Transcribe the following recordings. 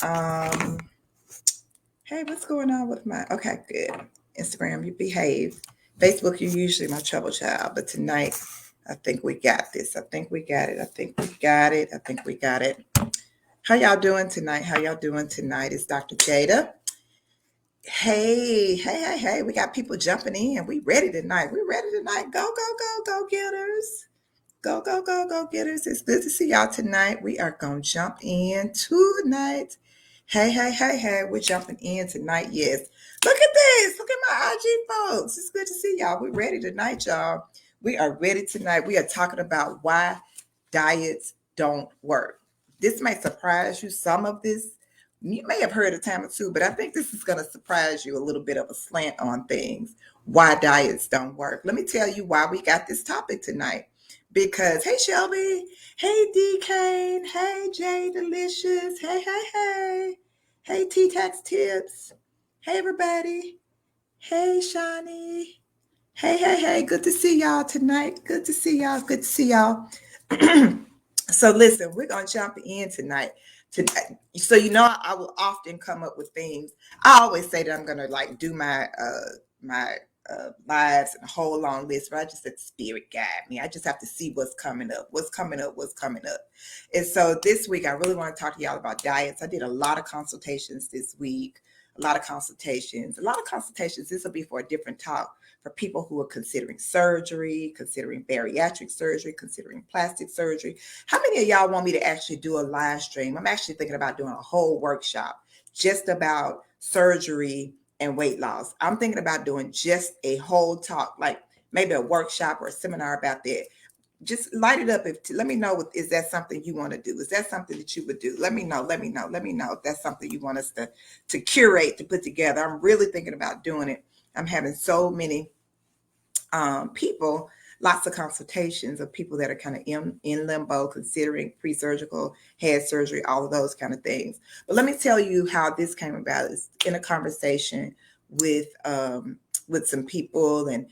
Um, hey, what's going on with my? Okay, good. Instagram, you behave. Facebook, you're usually my trouble child, but tonight, I think we got this. I think we got it. I think we got it. I think we got it. How y'all doing tonight? How y'all doing tonight? It's Dr. Jada. Hey. We got people jumping in. We ready tonight. We ready tonight. Go getters. Go getters. It's good to see y'all tonight. We are going to jump in tonight. Hey. We're jumping in tonight. Yes. Look at this. Look at my IG folks. It's good to see y'all. We're ready tonight, y'all. We are ready tonight. We are talking about why diets don't work. This may surprise you. Some of this you may have heard a time or two, but I think this is going to surprise you a little bit of a slant on things. Why diets don't work. Let me tell you why we got this topic tonight. Because hey Shelby, hey D Kane, hey Jay Delicious, hey T Tax Tips, hey everybody, hey Shawnee, hey, good to see y'all tonight. Good to see y'all. Good to see y'all. So listen, we're gonna jump in tonight. So I will often come up with things. I always say that I'm gonna like do my lives and a whole long list, but I just let the spirit guide me. I just have to see what's coming up. And so this week I really want to talk to y'all about diets. I did a lot of consultations this week. A lot of consultations. This will be for a different talk for people who are considering surgery, considering bariatric surgery, considering plastic surgery. How many of y'all want me to actually do a live stream? I'm actually thinking about doing a whole workshop just about surgery and weight loss. I'm thinking about doing just a whole talk, like maybe a workshop or a seminar about that. Just light it up. Let me know, is that something you want to do? Is that something that you would do? Let me know if that's something you want us to curate, to put together. I'm really thinking about doing it. I'm having so many people, lots of consultations of people that are kind of in limbo, considering pre-surgical, head surgery, all of those kind of things. But let me tell you how this came about. Is in a conversation with some people, and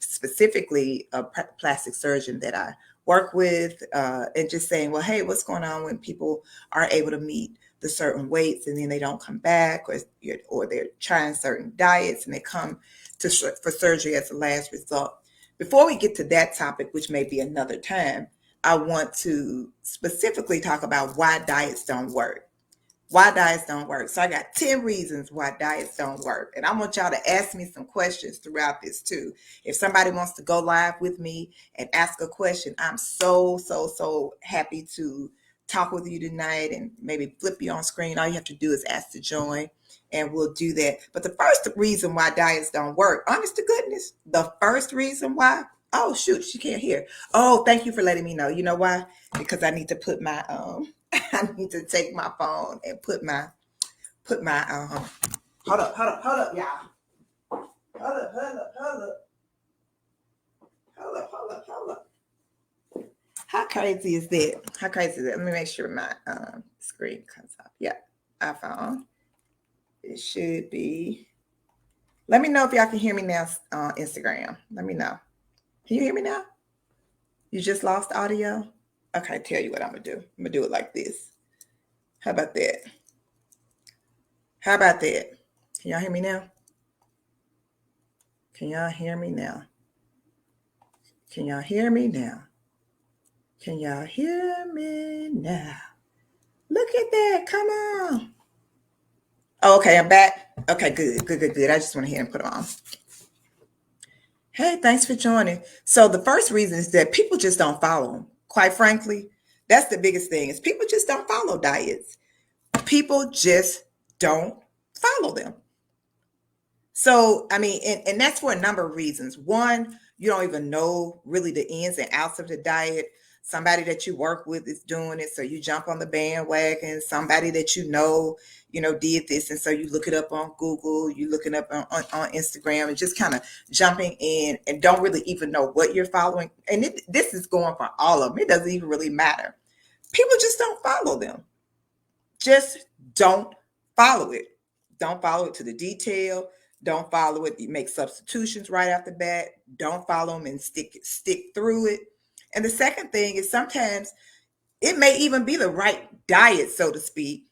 specifically a plastic surgeon that I work with, and just saying, well, hey, what's going on when people are able to meet the certain weights and then they don't come back, or they're trying certain diets and they come for surgery as a last result. Before we get to that topic, which may be another time, I want to specifically talk about why diets don't work. Why diets don't work. So I got 10 reasons why diets don't work. And I want y'all to ask me some questions throughout this too. If somebody wants to go live with me and ask a question, I'm so happy to talk with you tonight and maybe flip you on screen. All you have to do is ask to join, and we'll do that. But the first reason why diets don't work, honest to goodness, the first reason why, oh shoot, she can't hear. Oh, thank you for letting me know. You know why? Because I need to put my I need to take my phone and put my hold up, y'all. Hold up. How crazy is that? Let me make sure my screen comes up. Yeah, iPhone. It should be. Let me know if y'all can hear me now on Instagram. Let me know. Can you hear me now? You just lost audio? Okay, tell you what I'm gonna do. I'm gonna do it like this. How about that? Can y'all hear me now? Can y'all hear me now? Can y'all hear me now? Can y'all hear me now? Look at that. Come on. Oh, okay, I'm back. Okay, good. I just went ahead and put them on. Hey, thanks for joining. So the first reason is that people just don't follow them. Quite frankly, that's the biggest thing, is people just don't follow diets. People just don't follow them. So, I mean, and that's for a number of reasons. One, you don't even know really the ins and outs of the diet. Somebody that you work with is doing it, so you jump on the bandwagon. Somebody that did this, and so you look it up on Google, you looking up on Instagram, and just kind of jumping in and don't really even know what you're following. And this is going for all of them. It doesn't even really matter. People just don't follow them. Just don't follow it. Don't follow it to the detail. Don't follow it. You make substitutions right off the bat. Don't follow them and stick through it. And the second thing is, sometimes it may even be the right diet, so to speak,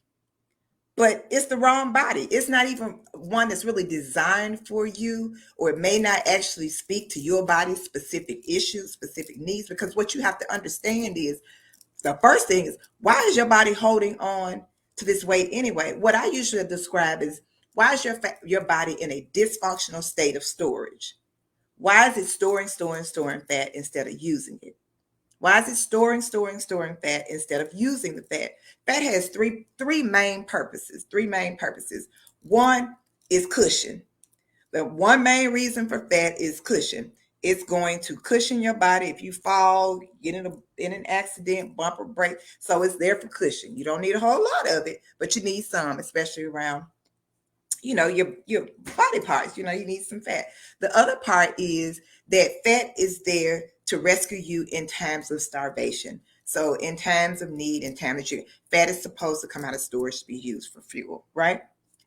but it's the wrong body. It's not even one that's really designed for you, or it may not actually speak to your body's specific issues, specific needs. Because what you have to understand is, the first thing is, why is your body holding on to this weight anyway? What I usually describe is, why is your body in a dysfunctional state of storage? Why is it storing fat instead of using it? Why is it storing fat instead of using the fat? Fat has three main purposes. Three main purposes. One is cushion. The one main reason for fat is cushion. It's going to cushion your body if you fall, get in an accident, bump or break. So it's there for cushion. You don't need a whole lot of it, but you need some, especially around your body parts. You need some fat. The other part is that fat is there to rescue you in times of starvation. So in times of need, in times that fat is supposed to come out of storage to be used for fuel, right?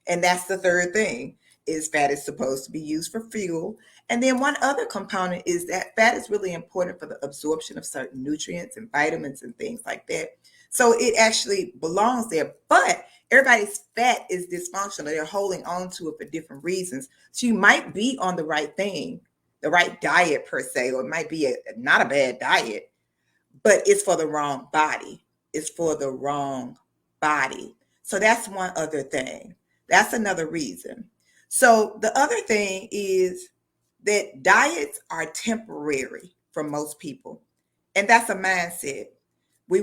And that's the third thing, is fat is supposed to be used for fuel. And then one other component is that fat is really important for the absorption of certain nutrients and vitamins and things like that. So it actually belongs there. But everybody's fat is dysfunctional. They're holding on to it for different reasons. So you might be on the right thing, the right diet per se, or it might be not a bad diet, but it's for the wrong body. It's for the wrong body. So that's one other thing. That's another reason. So the other thing is that diets are temporary for most people. And that's a mindset. We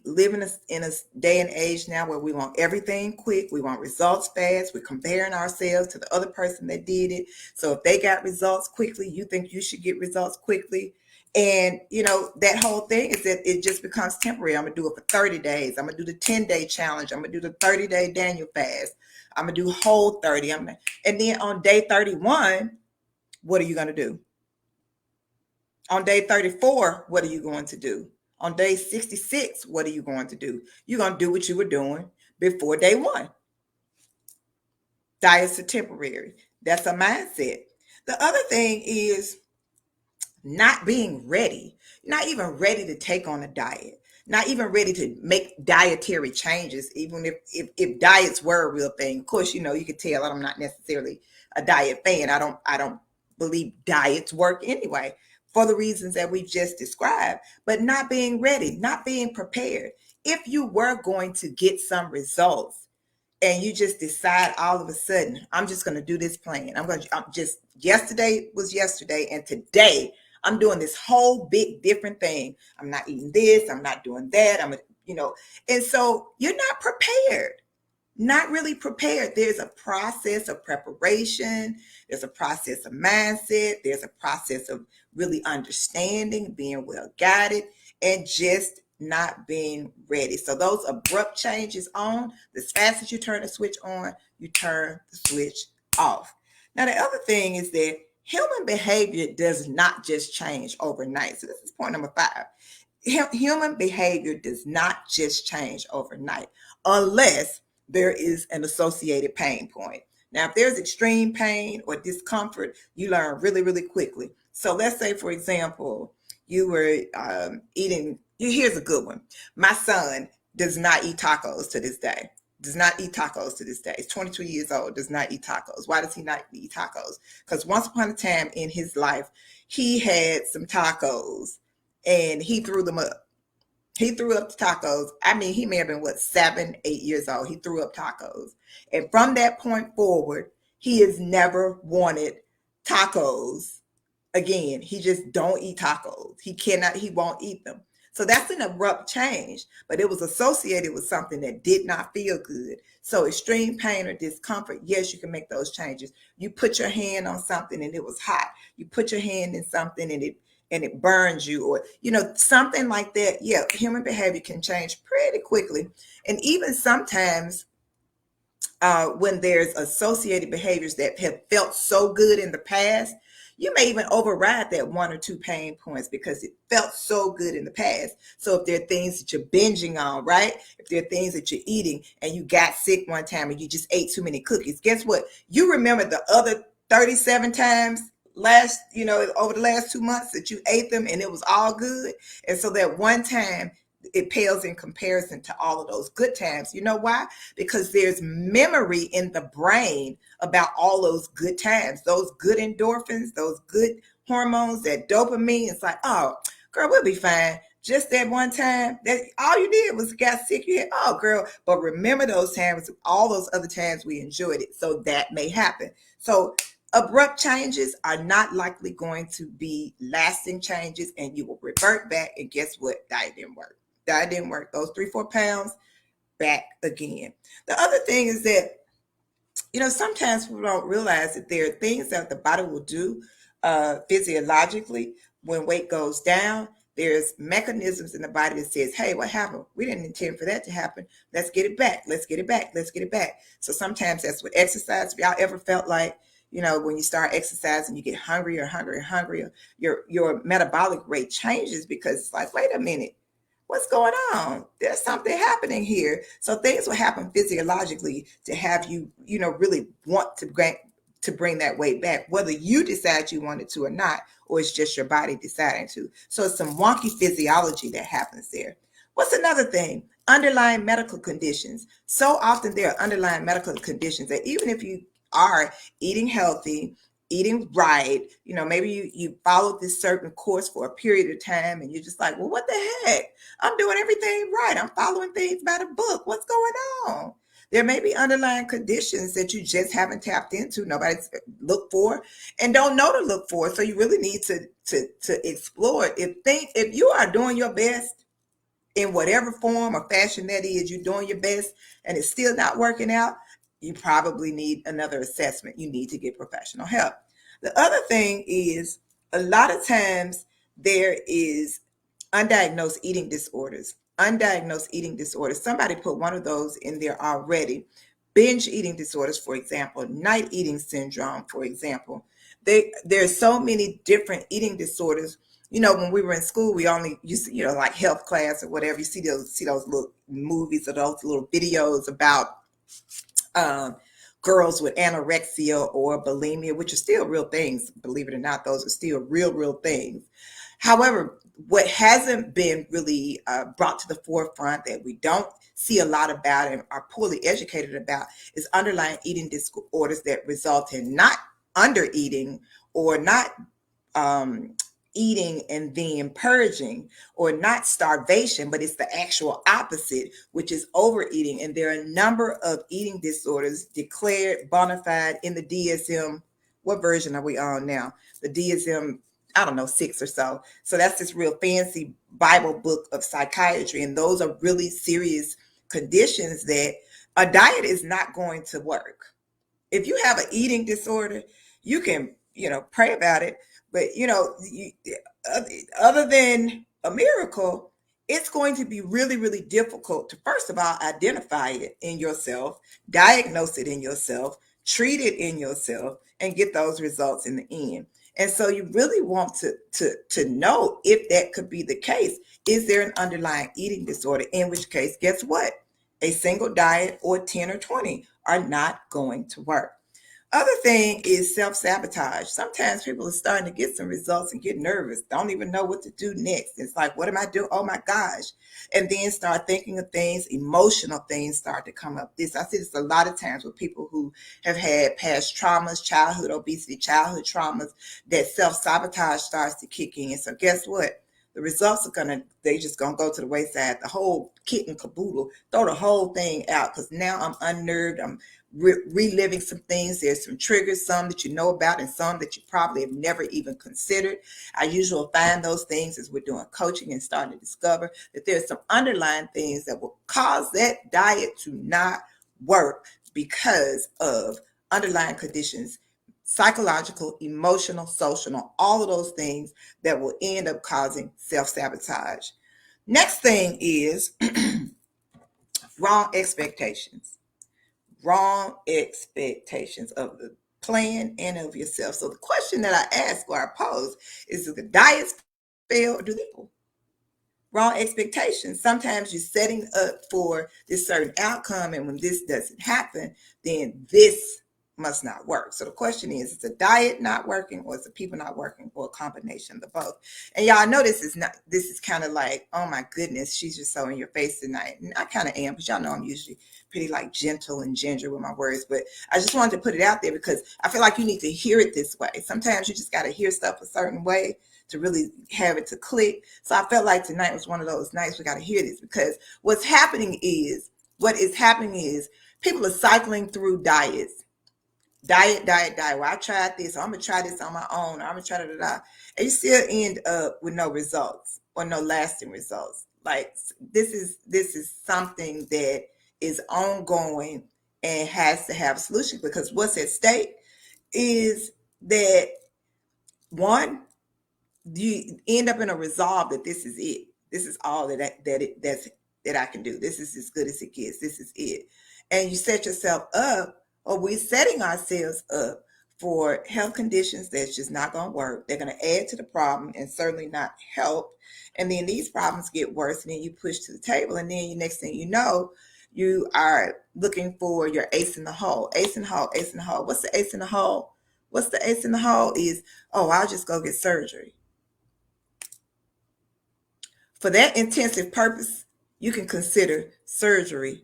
live in a day and age now where we want everything quick. We want results fast. We're comparing ourselves to the other person that did it. So if they got results quickly, you think you should get results quickly. And that whole thing is that it just becomes temporary. I'm gonna do it for 30 days. I'm gonna do the 10-day challenge. I'm gonna do the 30-day Daniel fast. I'm gonna do whole 30. And then on day 31, what are you gonna do? On day 34, what are you going to do? On day 66, what are you going to do? You're going to do what you were doing before day one. Diets are temporary. That's a mindset. The other thing is not being ready, not even ready to take on a diet, not even ready to make dietary changes, even if diets were a real thing. Of course, you could tell I'm not necessarily a diet fan. I don't believe diets work anyway, for the reasons that we just described. But not being ready, not being prepared. If you were going to get some results and you just decide all of a sudden, I'm just going to do this plan. Yesterday was yesterday, and today I'm doing this whole big different thing. I'm not eating this, I'm not doing that. And so you're not prepared. Not really prepared. There's a process of preparation. There's a process of mindset. There's a process of really understanding, being well guided, and just not being ready. So those abrupt changes on, as fast as you turn the switch on, you turn the switch off. Now, the other thing is that human behavior does not just change overnight. So this is point number 5. Human behavior does not just change overnight unless there is an associated pain point. Now, if there's extreme pain or discomfort, you learn really, really quickly. So let's say, for example, you were eating, here's a good one. My son does not eat tacos to this day. Does not eat tacos to this day. He's 22 years old, does not eat tacos. Why does he not eat tacos? Because once upon a time in his life, he had some tacos and he threw them up. He threw up the tacos. I mean, he may have been, 7, 8 years old. He threw up tacos. And from that point forward, he has never wanted tacos again. He just don't eat tacos. He won't eat them. So that's an abrupt change, but it was associated with something that did not feel good. So extreme pain or discomfort, yes, you can make those changes. You put your hand on something and it was hot. You put your hand in something and it burns you, or something like that. Yeah, human behavior can change pretty quickly. And even sometimes when there's associated behaviors that have felt so good in the past, you may even override that 1 or 2 pain points because it felt so good in the past. So if there are things that you're binging on, right? If there are things that you're eating and you got sick one time and you just ate too many cookies, guess what? You remember the other 37 times over the last 2 months that you ate them and it was all good. And so that one time it pales in comparison to all of those good times. You know why? Because there's memory in the brain about all those good times, those good endorphins, those good hormones, that dopamine. It's like, oh, girl, we'll be fine. Just that one time, that all you did was got sick. You had, oh, girl, but remember those times, all those other times we enjoyed it. So that may happen. So abrupt changes are not likely going to be lasting changes, and you will revert back. And guess what? Diet didn't work. Diet didn't work. Those 3-4 pounds back again. The other thing is that, sometimes people don't realize that there are things that the body will do physiologically when weight goes down. There's mechanisms in the body that says, hey, what happened? We didn't intend for that to happen. Let's get it back. Let's get it back. Let's get it back. So sometimes that's what exercise. If y'all ever felt like, when you start exercising, you get hungrier, hungrier, hungrier, your metabolic rate changes, because it's like, wait a minute, what's going on? There's something happening here. So things will happen physiologically to have you, really want to bring that weight back, whether you decide you wanted to or not, or it's just your body deciding to. So it's some wonky physiology that happens there. What's another thing? Underlying medical conditions. So often there are underlying medical conditions that even if you are eating healthy, eating right, maybe you followed this certain course for a period of time, and you're just like, well, what the heck? I'm doing everything right. I'm following things by the book. What's going on? There may be underlying conditions that you just haven't tapped into, nobody's looked for, and don't know to look for. So you really need to explore it. If you are doing your best in whatever form or fashion that is, you're doing your best and it's still not working out, you probably need another assessment. You need to get professional help. The other thing is, a lot of times there is undiagnosed eating disorders. Undiagnosed eating disorders. Somebody put one of those in there already. Binge eating disorders, for example, night eating syndrome, for example. There's so many different eating disorders. When we were in school, we only used to, like health class or whatever. You see those little movies or those little videos about girls with anorexia or bulimia, which are still real things. Believe it or not, those are still real things. However, what hasn't been really brought to the forefront, that we don't see a lot about and are poorly educated about, is underlying eating disorders that result in not under eating or not eating and then purging, or not starvation, but it's the actual opposite, which is overeating. And there are a number of eating disorders declared bona fide in the DSM. What version are we on now? The DSM, I don't know, 6 or so. So that's this real fancy Bible book of psychiatry. And those are really serious conditions that a diet is not going to work. If you have an eating disorder, you can, pray about it. But, other than a miracle, it's going to be really, really difficult to, first of all, identify it in yourself, diagnose it in yourself, treat it in yourself, and get those results in the end. And so you really want to know if that could be the case. Is there an underlying eating disorder? In which case, guess what? A single diet or 10 or 20 are not going to work. Other thing is self-sabotage. Sometimes people are starting to get some results and get nervous, don't even know what to do next. It's like, what am I doing? Oh my gosh. And then start thinking of things, emotional things start to come up. I see this a lot of times with people who have had past traumas, childhood obesity, childhood traumas, that self-sabotage starts to kick in. So guess what? The results are they just gonna go to the wayside. The whole kit and caboodle, throw the whole thing out, because now I'm unnerved. I'm reliving some things. There's some triggers, some that you know about and some that you probably have never even considered. I usually find those things as we're doing coaching and starting to discover that there's some underlying things that will cause that diet to not work because of underlying conditions, psychological, emotional, social, all of those things that will end up causing self-sabotage. Next thing is wrong expectations. Wrong expectations of the plan and of yourself. So the question that I ask or I pose is, do the diets fail or do they fail? Wrong expectations. Sometimes you're setting up for this certain outcome, and when this doesn't happen, then this must not work. So the question is the diet not working, or is the people not working, or a combination of the both? And y'all know this is kind of like, oh my goodness, she's just so in your face tonight. And I kind of am, but y'all know I'm usually pretty like gentle and ginger with my words. But I just wanted to put it out there because I feel like you need to hear it this way. Sometimes you just got to hear stuff a certain way to really have it to click. So I felt like tonight was one of those nights we got to hear this, because what is happening is people are cycling through diets. Diet. Well, I tried this. So I'm gonna try this on my own. I'm gonna try and you still end up with no results or no lasting results. Like this is something that is ongoing and has to have a solution, because what's at stake is that one, you end up in a resolve that this is it. This is all that I can do. This is as good as it gets. This is it. And you set yourself up, or we're setting ourselves up for health conditions that's just not going to work. They're going to add to the problem and certainly not help. And then these problems get worse, and then you push to the table, and then the next thing you know, you are looking for your ace in the hole. Ace in the hole. Ace in the hole. What's the ace in the hole? What's the ace in the hole is, oh, I'll just go get surgery. For that intensive purpose, you can consider surgery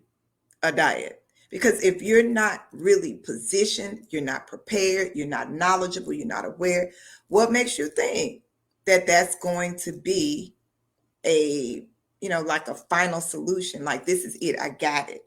a diet. Because if you're not really positioned, you're not prepared, you're not knowledgeable, you're not aware, what makes you think that that's going to be a, like a final solution? Like, this is it, I got it.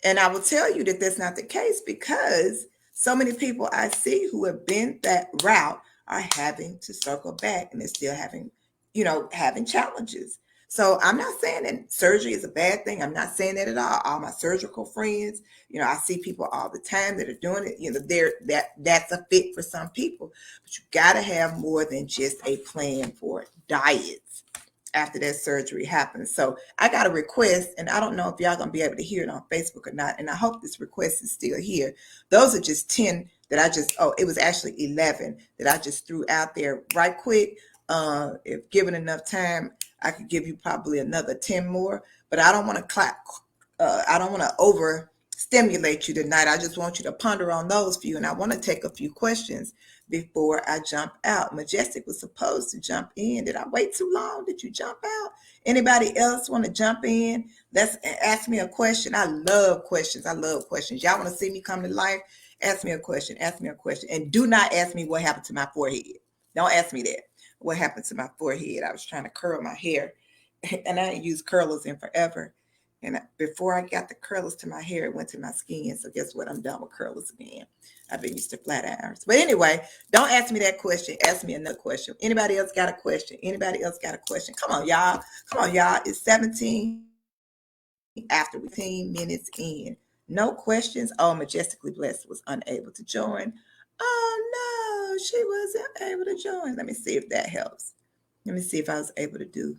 And I will tell you that that's not the case, because so many people I see who have been that route are having to circle back, and they're still having challenges. So I'm not saying that surgery is a bad thing. I'm not saying that at all. All my surgical friends, I see people all the time that are doing it. That's a fit for some people, but you got to have more than just a plan for diets after that surgery happens. So I got a request, and I don't know if y'all gonna be able to hear it on Facebook or not. And I hope this request is still here. Those are just 10 that it was actually 11 that I just threw out there right quick. If given enough time, I could give you probably another 10 more, but I don't want to I don't want to over stimulate you tonight. I just want you to ponder on those few, and I want to take a few questions before I jump out. Majestic was supposed to jump in. Did I wait too long? Did you jump out? Anybody else want to jump in? Let's ask me a question. I love questions. Y'all want to see me come to life? Ask me a question. And do not ask me what happened to my forehead. Don't ask me that. What happened to my forehead? I was trying to curl my hair, and I ain't used curlers in forever. And before I got the curlers to my hair, it went to my skin. So guess what? I'm done with curlers again. I've been used to flat irons. But anyway, don't ask me that question. Ask me another question. Anybody else got a question? Come on, y'all. It's 17 after 15 minutes in. No questions. Oh, Majestically Blessed was unable to join. Oh, no, she wasn't able to join. Let me see if that helps. Let me see if I was able to do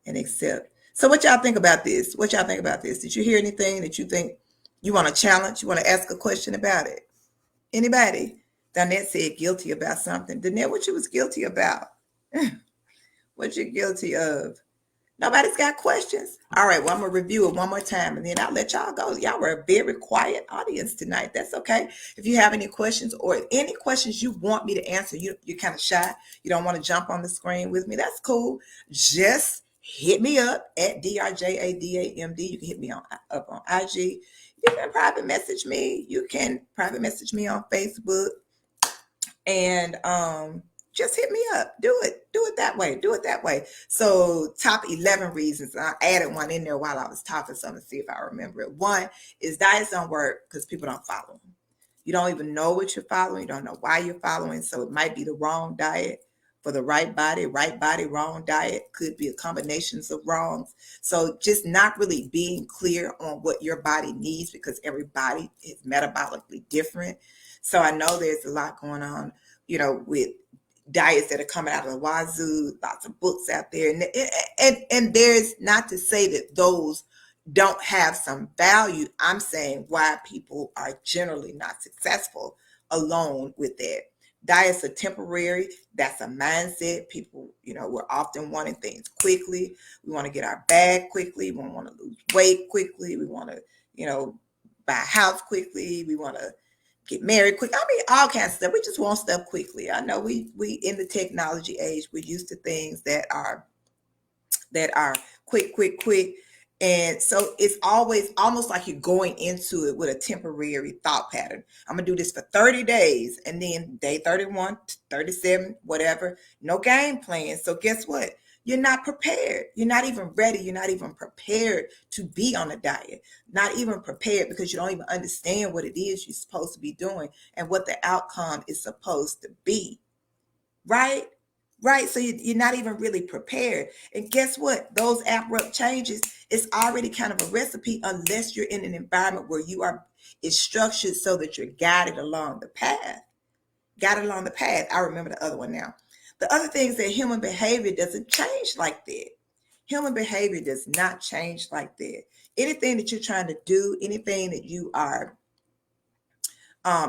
and accept. So what y'all think about this? Did you hear anything that you think you want to challenge? You want to ask a question about it? Anybody? Donette said guilty about something. Donette, what you was guilty about? What you guilty of? Nobody's got questions. All right, well, I'm going to review it one more time, and then I'll let y'all go. Y'all were a very quiet audience tonight. That's okay. If you have any questions, or any questions you want me to answer, you're kind of shy, you don't want to jump on the screen with me, that's cool. Just hit me up at DRJADAMD. You can hit me up on IG. You can private message me. You can private message me on Facebook. And just hit me up. Do it that way. So top 11 reasons. I added one in there while I was talking, so I'm gonna see if I remember it. One is diets don't work because people don't follow them. You don't even know what you're following. You don't know why you're following. So it might be the wrong diet for the right body, wrong diet. Could be a combinations of wrongs. So just not really being clear on what your body needs, because every body is metabolically different. So I know there's a lot going on, with diets that are coming out of the wazoo, lots of books out there. And there's not to say that those don't have some value. I'm saying why people are generally not successful alone with that. Diets are temporary. That's a mindset. People, we're often wanting things quickly. We want to get our bag quickly. We want to lose weight quickly. We want to, buy a house quickly. We want to get married quick. I mean, all kinds of stuff. We just want stuff quickly. I know we in the technology age, we're used to things that are quick, quick, quick. And so it's always almost like you're going into it with a temporary thought pattern. I'm going to do this for 30 days. And then day 31, 37, whatever, no game plan. So guess what? You're not prepared. You're not even ready. You're not even prepared to be on a diet. Not even prepared because you don't even understand what it is you're supposed to be doing and what the outcome is supposed to be. Right? Right. So you're not even really prepared. And guess what? Those abrupt changes, it's already kind of a recipe unless you're in an environment where you are, it's structured so that you're guided along the path. Guided along the path. I remember the other one now. The other thing is that human behavior doesn't change like that. Human behavior does not change like that. Anything that you're trying to do, anything that you are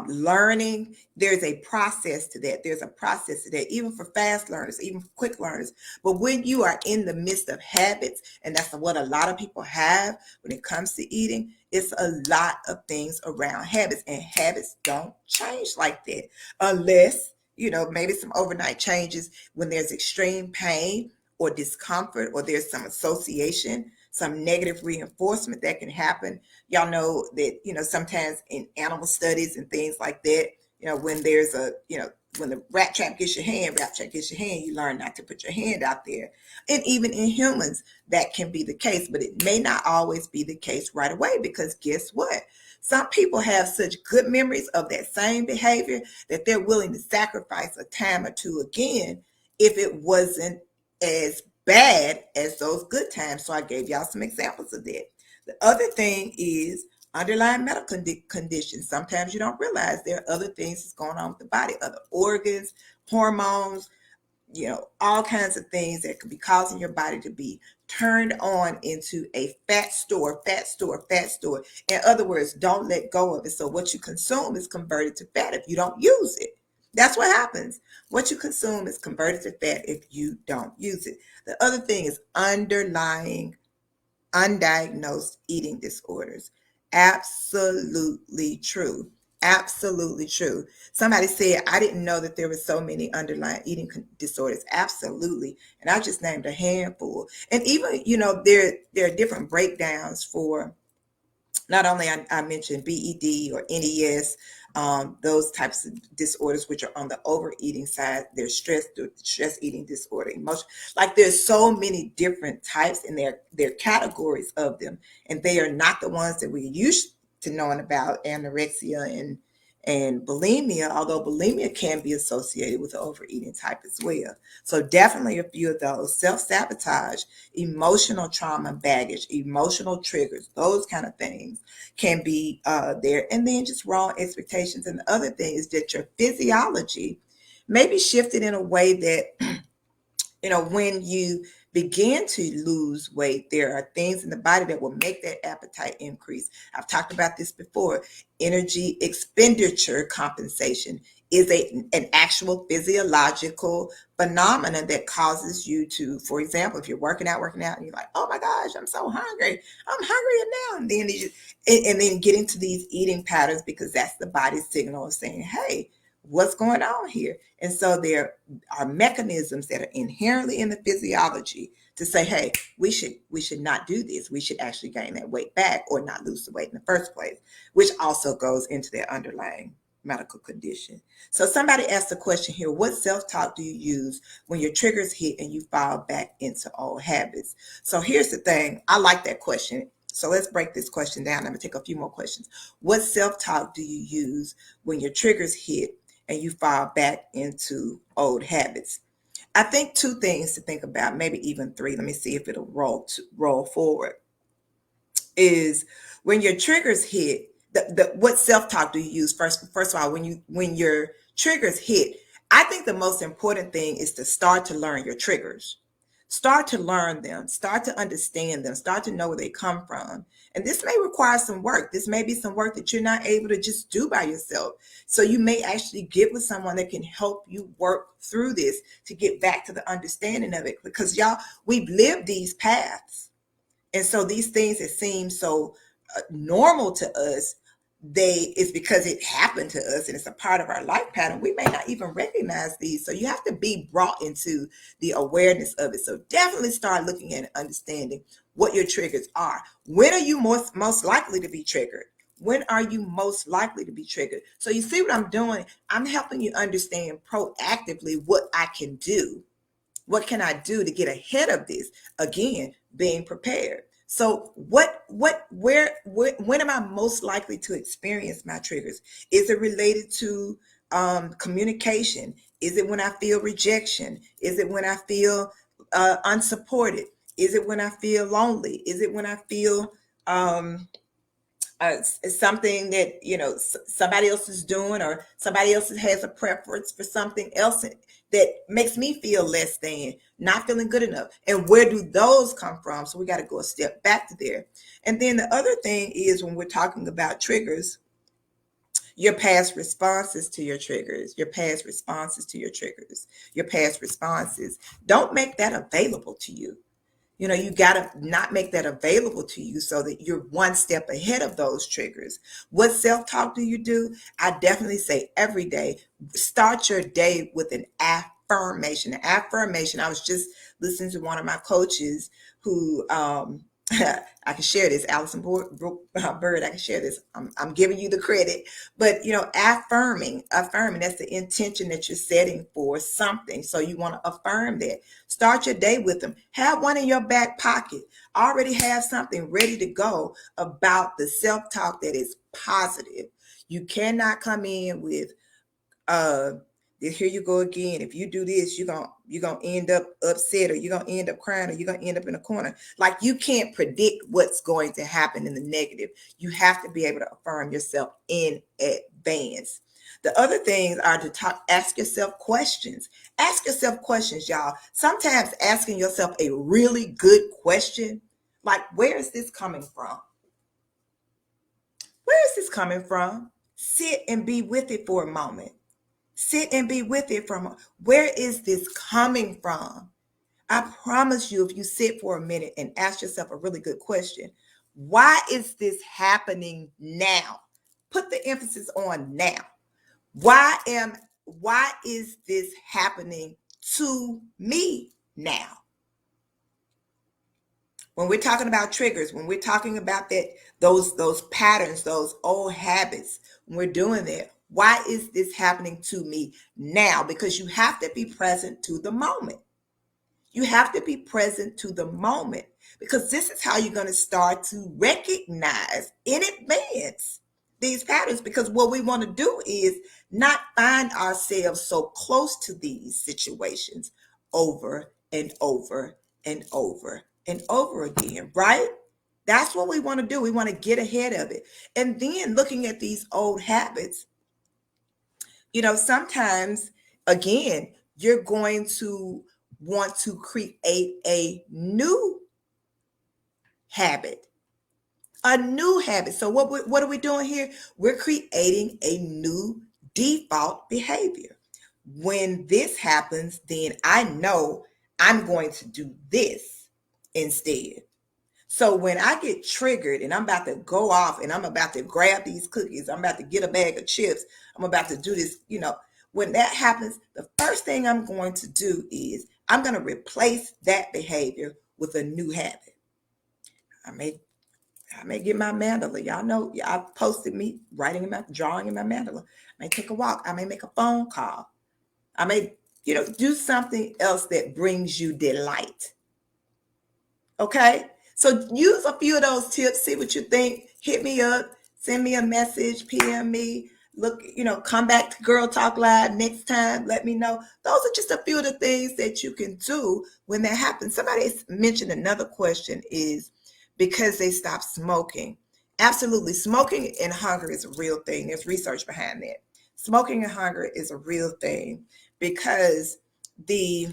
learning, there's a process to that. There's a process to that, even for fast learners, even for quick learners. But when you are in the midst of habits, and that's what a lot of people have when it comes to eating, it's a lot of things around habits, and habits don't change like that unless, maybe some overnight changes when there's extreme pain or discomfort, or there's some association, some negative reinforcement that can happen. Y'all know that, sometimes in animal studies and things like that, when there's when the rat trap gets your hand, you learn not to put your hand out there. And even in humans, that can be the case, but it may not always be the case right away, because guess what? Some people have such good memories of that same behavior that they're willing to sacrifice a time or two again if it wasn't as bad as those good times. So I gave y'all some examples of that. The other thing is underlying medical conditions. Sometimes you don't realize there are other things that's going on with the body, other organs, hormones, all kinds of things that could be causing your body to be turned on into a fat store, fat store, fat store. In other words, don't let go of it. So what you consume is converted to fat if you don't use it. That's what happens. What you consume is converted to fat if you don't use it. The other thing is underlying undiagnosed eating disorders. Absolutely true. Absolutely true. Somebody said, I didn't know that there were so many underlying eating disorders. Absolutely. And I just named a handful. And even, there are different breakdowns for not only I mentioned BED or NES, those types of disorders, which are on the overeating side. There's stress eating disorder, emotion. Like there's so many different types, and there are categories of them, and they are not the ones that we're used to knowing about, anorexia and bulimia, although bulimia can be associated with the overeating type as well. So definitely a few of those: self-sabotage, emotional trauma baggage, emotional triggers, those kind of things can be there. And then just wrong expectations. And the other thing is that your physiology may be shifted in a way that when you begin to lose weight, there are things in the body that will make that appetite increase. I've talked about this before. Energy expenditure compensation is an actual physiological phenomenon that causes you to, for example, if you're working out and you're like, oh my gosh, I'm so hungry. I'm hungrier now. And then get into these eating patterns, because that's the body's signal of saying, hey, what's going on here? And so there are mechanisms that are inherently in the physiology to say, hey, we should not do this. We should actually gain that weight back or not lose the weight in the first place, which also goes into their underlying medical condition. So somebody asked the question here: what self-talk do you use when your triggers hit and you fall back into old habits? So here's the thing. I like that question. So let's break this question down. I'm going to take a few more questions. What self-talk do you use when your triggers hit and you fall back into old habits? I think two things to think about, maybe even three. Let me see if it'll roll forward. Is when your triggers hit, what self-talk do you use first of all, when your triggers hit? I think the most important thing is to start to learn your triggers. Start to learn them, start to understand them, start to know where they come from. And this may require some work. This may be some work that you're not able to just do by yourself. So you may actually get with someone that can help you work through this to get back to the understanding of it. Because y'all, we've lived these paths. And so these things that seem so normal to us, it's because it happened to us and it's a part of our life pattern. We may not even recognize these. So you have to be brought into the awareness of it. So definitely start looking at and understanding what your triggers are. When are you most likely to be triggered? When are you most likely to be triggered? So you see what I'm doing? I'm helping you understand proactively what I can do. What can I do to get ahead of this? Again, being prepared. So when am I most likely to experience my triggers? Is it related to communication? Is it when I feel rejection? Is it when I feel unsupported? Is it when I feel lonely? Is it when I feel something that somebody else is doing, or somebody else has a preference for something else that makes me feel less than, not feeling good enough? And where do those come from? So we got to go a step back to there. And then the other thing is, when we're talking about triggers, your past responses to your triggers, your past responses to your triggers, your past responses, don't make that available to you. You got to not make that available to you so that you're one step ahead of those triggers. What self-talk do you do? I definitely say every day, start your day with an affirmation. An affirmation. I was just listening to one of my coaches who, I can share this, Allison Bird, I can share this. I'm giving you the credit, but affirming, that's the intention that you're setting for something. So you want to affirm that. Start your day with them. Have one in your back pocket. Already have something ready to go about the self-talk that is positive. You cannot come in with uh here you go again. If you do this, you're gonna end up upset, or you're gonna end up crying, or you're gonna end up in a corner. Like, you can't predict what's going to happen in the negative. You have to be able to affirm yourself in advance. The other things are to ask yourself questions. Ask yourself questions, y'all. Sometimes asking yourself a really good question, like, where is this coming from? Where is this coming from? Sit and be with it for a moment. Sit and be with it from, where is this coming from? I promise you, if you sit for a minute and ask yourself a really good question, why is this happening now? Put the emphasis on now. Why is this happening to me now? When we're talking about triggers, when we're talking about those patterns, those old habits, when we're doing that, why is this happening to me now? Because you have to be present to the moment. You have to be present to the moment, because this is how you're going to start to recognize in advance these patterns. Because what we want to do is not find ourselves so close to these situations over and over and over and over again, right? That's what we want to do. We want to get ahead of it. And then looking at these old habits, sometimes, again, you're going to want to create a new habit. A new habit. So what are we doing here? We're creating a new default behavior. When this happens, then I know I'm going to do this instead. So when I get triggered and I'm about to go off and I'm about to grab these cookies, I'm about to get a bag of chips, I'm about to do this, when that happens, the first thing I'm going to do is I'm going to replace that behavior with a new habit. I may get my mandala. Y'all know, I posted me drawing in my mandala. I may take a walk. I may make a phone call. I may, do something else that brings you delight. Okay. So use a few of those tips, see what you think. Hit me up, send me a message, PM me. Look, come back to Girl Talk Live next time. Let me know. Those are just a few of the things that you can do when that happens. Somebody mentioned another question is because they stop smoking. Absolutely. Smoking and hunger is a real thing. There's research behind that. Smoking and hunger is a real thing because the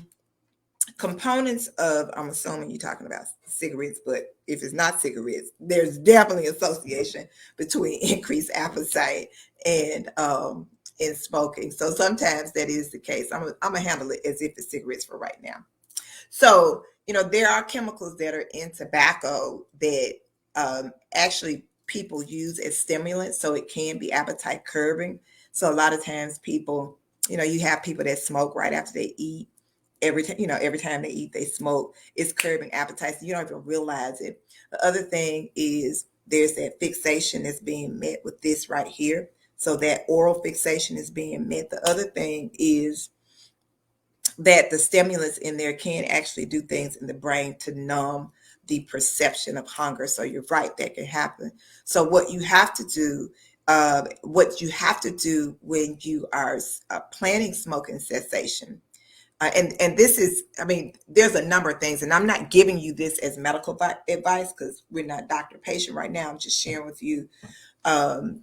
components of, I'm assuming you're talking about cigarettes, but if it's not cigarettes, there's definitely association between increased appetite and smoking. So sometimes that is the case. I'm gonna handle it as if it's cigarettes for right now. So there are chemicals that are in tobacco that actually people use as stimulants, so it can be appetite curbing. So a lot of times people, you have people that smoke right after they eat. Every time they eat, they smoke. It's curbing appetite, so you don't even realize it. The other thing is there's that fixation that's being met with this right here. So that oral fixation is being met. The other thing is that the stimulants in there can actually do things in the brain to numb the perception of hunger. So you're right, that can happen. So what you have to do when you are planning smoking cessation, and this is, I mean, there's a number of things, and I'm not giving you this as medical advice because we're not doctor patient right now. I'm just sharing with you um,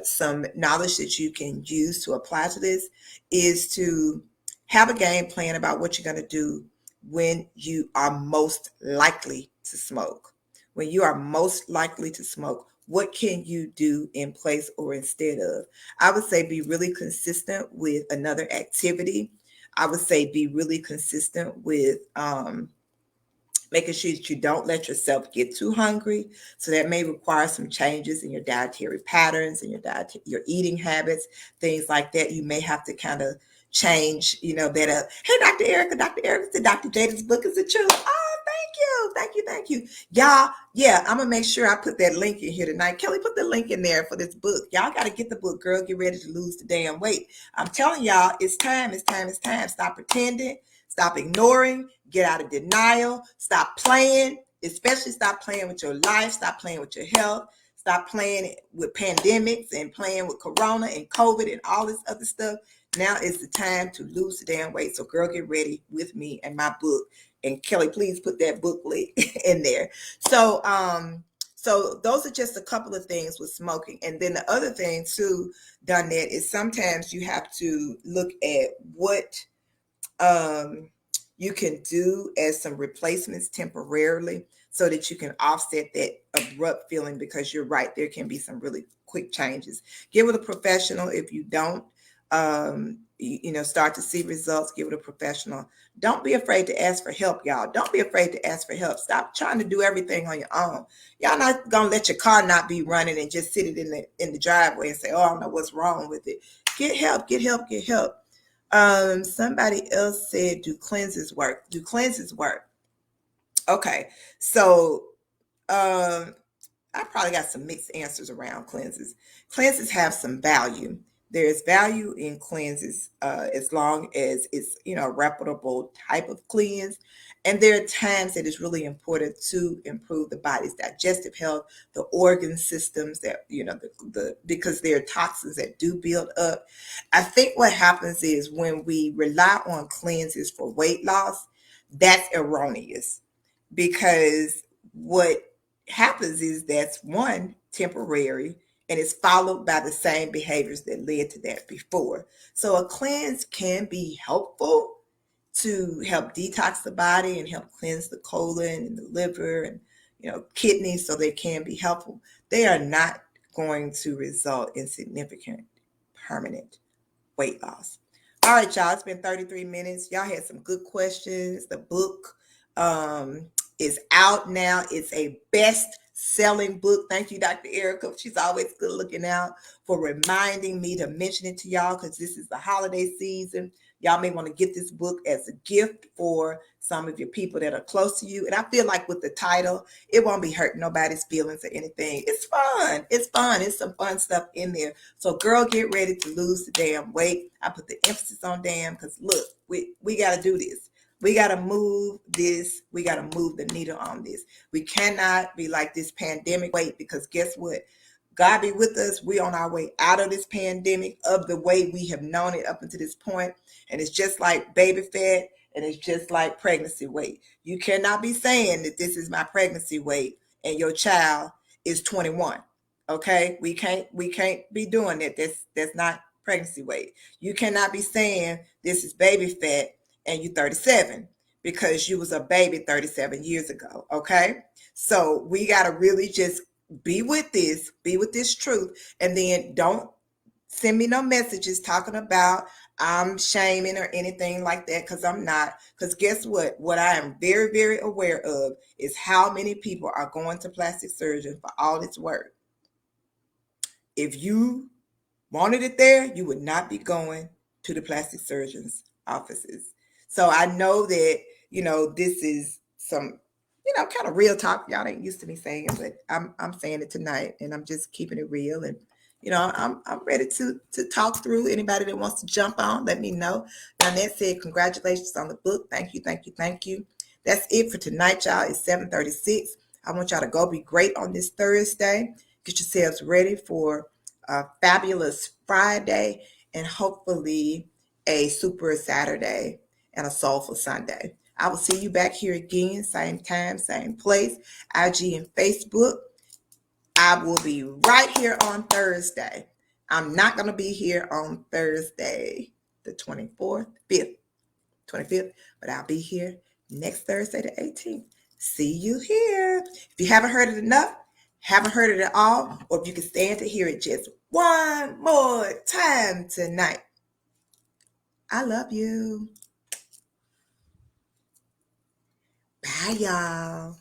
some knowledge that you can use to apply to this, is to have a game plan about what you're going to do when you are most likely to smoke. When you are most likely to smoke, what can you do in place or instead of? I would say be really consistent with another activity. I would say be really consistent with making sure that you don't let yourself get too hungry. So that may require some changes in your dietary patterns and your eating habits, things like that. You may have to kind of change, that up. Hey, Dr. Erica said Dr. Jada's book is the truth. Oh, thank you. Y'all, yeah, I'm gonna make sure I put that link in here tonight. Kelly, put the link in there for this book. Y'all got to get the book, girl. Get ready to lose the damn weight. I'm telling y'all, it's time. Stop pretending. Stop ignoring, get out of denial, stop playing, especially stop playing with your life, stop playing with your health, stop playing with pandemics and playing with corona and COVID and all this other stuff. Now is the time to lose the damn weight. So girl, get ready with me and my book. And Kelly, please put that book link in there. So those are just a couple of things with smoking. And then the other thing too, Donette, is sometimes you have to look at what you can do as some replacements temporarily so that you can offset that abrupt feeling, because you're right, there can be some really quick changes. Get with a professional. If you don't start to see results, give it a professional. Don't be afraid to ask for help, y'all. Don't be afraid to ask for help. Stop trying to do everything on your own. Y'all not gonna let your car not be running and just sit it in the driveway and say, oh, I don't know what's wrong with it. Get help. Somebody else said, do cleanses work? Okay. So I probably got some mixed answers around cleanses. Cleanses have some value. There's value in cleanses as long as it's a reputable type of cleanse. And there are times that it's really important to improve the body's digestive health, the organ systems that because there are toxins that do build up. I think what happens is when we rely on cleanses for weight loss, that's erroneous, because what happens is that's one, temporary, and it's followed by the same behaviors that led to that before. So a cleanse can be helpful to help detox the body and help cleanse the colon and the liver and kidneys, so they can be helpful. They are not going to result in significant permanent weight loss. All right, y'all, it's been 33 minutes. Y'all had some good questions. The book is out now. It's a best-selling book. Thank you, Dr. Erica. She's always good looking out for reminding me to mention it to y'all, because this is the holiday season. Y'all may want to get this book as a gift for some of your people that are close to you. And I feel like with the title, it won't be hurting nobody's feelings or anything. It's fun. It's some fun stuff in there. So girl, get ready to lose the damn weight. I put the emphasis on damn, because look, we got to do this. We got to move this. We got to move the needle on this. We cannot be like this pandemic weight, because guess what? God be with us. We on our way out of this pandemic of the way we have known it up until this point. And it's just like baby fat, and it's just like pregnancy weight. You cannot be saying that this is my pregnancy weight and your child is 21. Okay? We can't be doing that. That's not pregnancy weight. You cannot be saying this is baby fat and you 37, because you was a baby 37 years ago. Okay? So we got to really just be with this truth, and then don't send me no messages talking about I'm shaming or anything like that, because I'm not. Because guess what I am very, very aware of is how many people are going to plastic surgeon for all this work. If you wanted it there, you would not be going to the plastic surgeon's offices. So I know that, this is some, kind of real talk. Y'all ain't used to me saying, but I'm saying it tonight, and I'm just keeping it real. And I'm ready to talk through. Anybody that wants to jump on, let me know. Now that said, congratulations on the book. Thank you, thank you, thank you. That's it for tonight, y'all. It's 7:36. I want y'all to go be great on this Thursday. Get yourselves ready for a fabulous Friday, and hopefully a super Saturday and a soulful Sunday. I will see you back here again, same time, same place, IG and Facebook. I will be right here on Thursday. I'm not going to be here on Thursday, the 24th, 5th, 25th, but I'll be here next Thursday, the 18th. See you here. If you haven't heard it enough, haven't heard it at all, or if you can stand to hear it just one more time tonight, I love you. Bye, y'all.